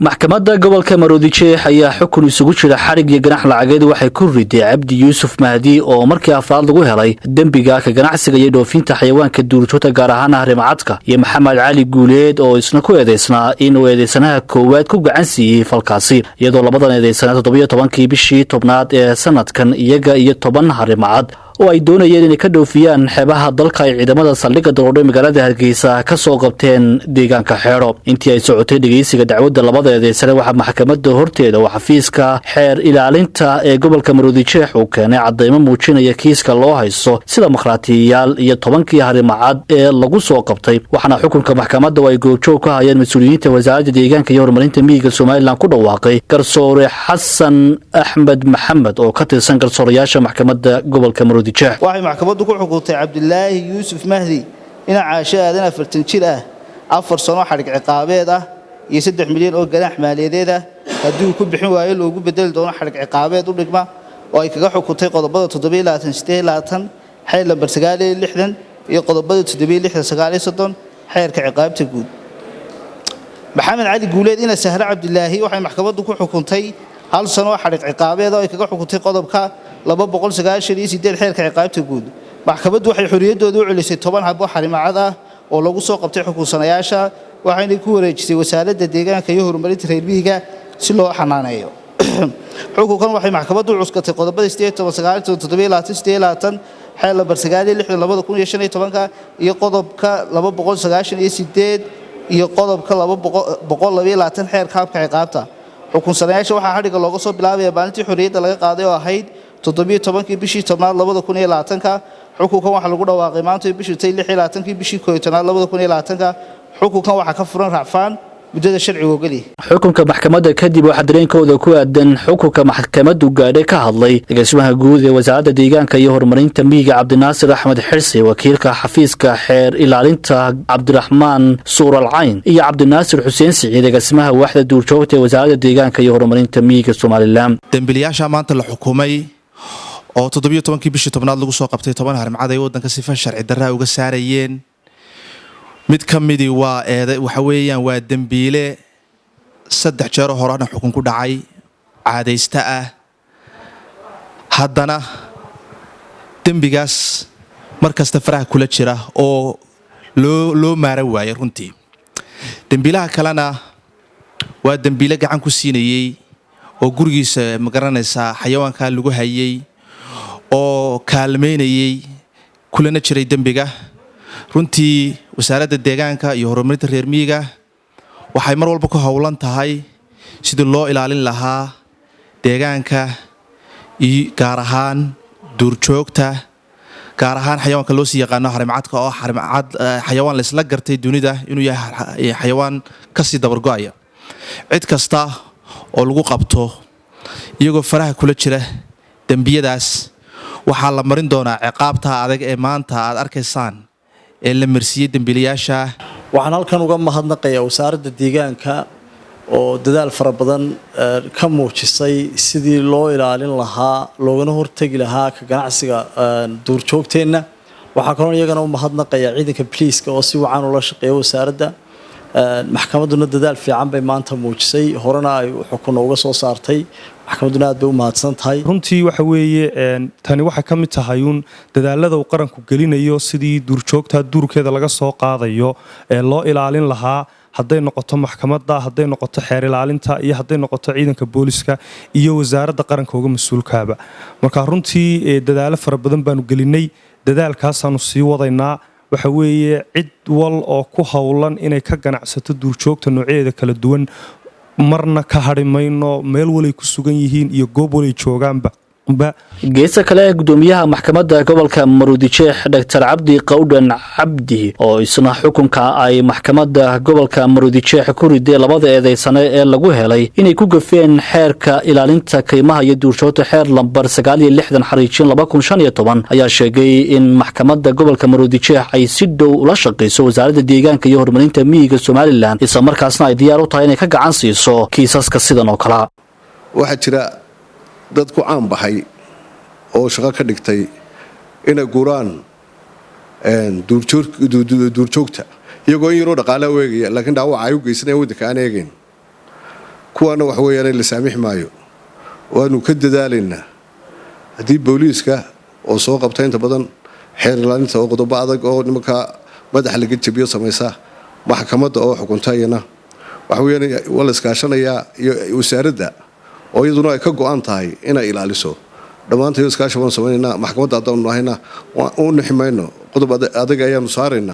maxkamadda gobolka Maroodijeex ayaa xukun isugu jira xarig iyo ganax lacageed waxay ku riday Cabdi Yuusuf Mahdi oo markii afraad lagu helay dambiga ka ganacsiga iyo dhoofinta xayawaanka duurjoogta gaar ahaan Harimacadka iyo Maxamed Cali Guuleed oo isna ku eedeysnaa inuu eedeysanaha koowaad ku gacan siiyay falkaasi iyadoo labadan eedeysanaha 17kii bishii tobnaad ee sanadkan iyaga iyo 10 Harimacad oo ay doonayeen inay ka dhoofiyaan xeebaha dalka ay ciidamada saldhigga dowladda magaalada Hargeysa ka soo qabteen deegaanka Xeero intii ay socotay dhageysiga dacwadda labada eedeysane waxa maxkamadda horteeda oo xafiiska xeer ilaalinta ee gobolka Maroodijeex uu keenay cadeymo muujinaya kiiska loo haysto sida markhaatiyaal iyo 10kii Harimacad ee lagu soo qabtay waxaana xukunka maxkamadda ay goobjoog ka hayeen mas'uuliyiinta wasaaradda deegaanka iyo horumarinta miyiga Soomaaliland ku dhawaaqay garsoore Xasan Axmed Maxamed oo ka tirsan garsoorayaasha maxkamadda gobolka Maroodijeex waxay maxkamaddu ku xukuntay Cabdilaahi Yuusuf Mahdi ina caasho aadan 40 jir ah 4 sano xarig ciqaabeed ah iyo 3 milyan oo ganax maaliyadeed ah haddii uu ku bixin waayo loogu bedeli doono xarig ciqaabeed u dhigma oo ay kaga xukuntay qodobada 728 xeer lambar 960 iyo qodobada 769 xeerka ciqaabta guud Maxamed Cali Guuleed ina Sahra Cabdilaahi waxay maxkamaddu ku xukuntay 1 sano xarig ciqaabeed oo ay kaga xukuntay qodobka 298 xeerka ciqaabta guud maxkamaddu waxay xoriyadooda u celisay 10 habo Harimacad ah oo lagu soo qabtay xukunsanayaasha waxayna ku wareejisay wasaaradda deegaanka iyo horumarinta reer miyiga si loo xanaaneeyo xukunkan waxay maxkamaddu cuskatay qodobada 897 xeer lambar 960 iyo qodobka 298 iyo qodobka 220 xeerka habka ciqaabta xukunsanayaasha waxaa xadhiga looga soo bilaabay maalintii xoriyadda laga qaaday oo ahayd 17kii bishii 10aad 2020 xukunkan waxa lagu dhawaaqay maanta bishii 16kii bishii 11aad 2020 xukunkan waxa ka furan racfaan muddada sharciga ogoli xukunka maxkamadda kadib waxa dareenkooda ku aadan xukunka maxkamaddu gaadhay ka hadlay agaasimaha guud ee wasaaradda deegaanka iyo horumarinta miyiga Cabdinaasir Axmed Xirsi wakiilka xafiiska xeer ilaalinta Cabdiraxmaan Suuralcayn iyo Cabdinaasir Xuseen Siciid agaasimaha waaxda duurjoogta ee wasaaradda deegaanka iyo horumarinta miyiga Soomaaliland dambiilayaasha maanta la xukumay oo 17kii bishii 10aad lagu soo qabtay 10 Harimacad ay wadanka sifa sharci darro uga saarayeen mid kamidi waxa weeyaan waa dambiile 3 jeer horena xukun ku dhacay caadeysta ah haddana dambigaas markasta faraha kula jira oo loo maara waayay runtii dambiilaha kalena waa dambiile gacan ku siinayay oo gurigiisa magaranaysa xayawaanka lagu hayay oo kaalmeynayay kulana jiray dambiga runtii wasaaradda deegaanka iyo horumarinta reer miyiga waxay mar walba ku howlan tahay sidii loo ilaalin lahaa deegaanka iyo gaar ahaan duurjoogta gaar ahaan xayawaanka loo sii yaqaano Harimacadka oo xayawaan la isla gartay dunida inuu yahay xayawaan ka sii dabargo'aya cid kasta oo lagu qabto iyagoo faraha kula jira dambiyadaas waxaa la marin doonaa ciqaabta adag ee maanta aad arkaysaan ee la marsiiyay dambiilayaasha waxaan halkan uga mahadnaqayaa wasaaradda deegaanka oo dadaal fara badan ka muujisay sidii loo ilaalin lahaa loogana hortagi lahaa ka ganacsiga duurjoogteena waxaa kaloo iyagana u mahadnaqayaa ciidanka poliiska oo si wacan ula shaqeeya wasaaradda maxkamadduna dadaal fiican bay maanta muujisay horena ay xukun uga soo saartay maxkamadduna aad bay u mahadsan tahay runtii waxa weeye tani waxa ka mid tahay dadaalada uu qaranku gelinayo sidii duurjoogta duurkeeda laga soo qaadayo ee loo ilaalin lahaa hadday noqoto maxkamadda hadday noqoto xeer ilaalinta iyo hadday noqoto ciidanka booliska iyo wasaaradda qaranka uga mas'uulkaaba marka runtii dadaalo fara badan baanu gelinay dadaalkaasaanu sii wadaynaa waxa weeye cid wal oo ku howlan inay ka ganacsato duurjoogta noocyadeeda kala duwan marna ka harimayno meel walay ku sugan yihiin iyo goob walay joogaanba geesa kale gudoomiyaha maxkamadda gobolka Maroodijeex Dr. Cabdi Qawdan Cabdi oo isna xukunka ay maxkamadda gobolka Maroodijeex ku riday labada eedeysane ee lagu helay inay ku gafeen xeerka ilaalinta kaymaha iyo duurjoogta xeer lambar 960 xariijin 2015 ayaa sheegay in maxkamadda gobolka Maroodijeex ay si dhow ula shaqeyso wasaaradda deegaanka iyo horumarinta miyiga Soomaaliland isla markaasna ay diyaar u tahay inay ka gacan siiso kiisaska sidan oo kala waxa jira dad ku caan baxay oo shaqo ka dhigtay inay guraan duurjoogta iyagoo in yaroo dhaqaale u eegaya laakiin dhaawaca ay u geysanayaan waddanka aan eegayn kuwaana wax weeyaan la saamix maayo waanu ka dadaalaynaa haddii booliiska oo soo qabtay inta badan xeer ilaalinta oo qodobo adag oo nimanka madax laga jabiyo samaysa maxkamadda oo xukuntayna wax weeyaan wala iskaashanayaa iyo wasaaradda oo iyaduna ay ka go'an tahay inay ilaaliso dhammaantood iskaashi waan sameynaa maxkamadda haddaan nahayna u nixmayno qodob adag ayaanu saaraynaa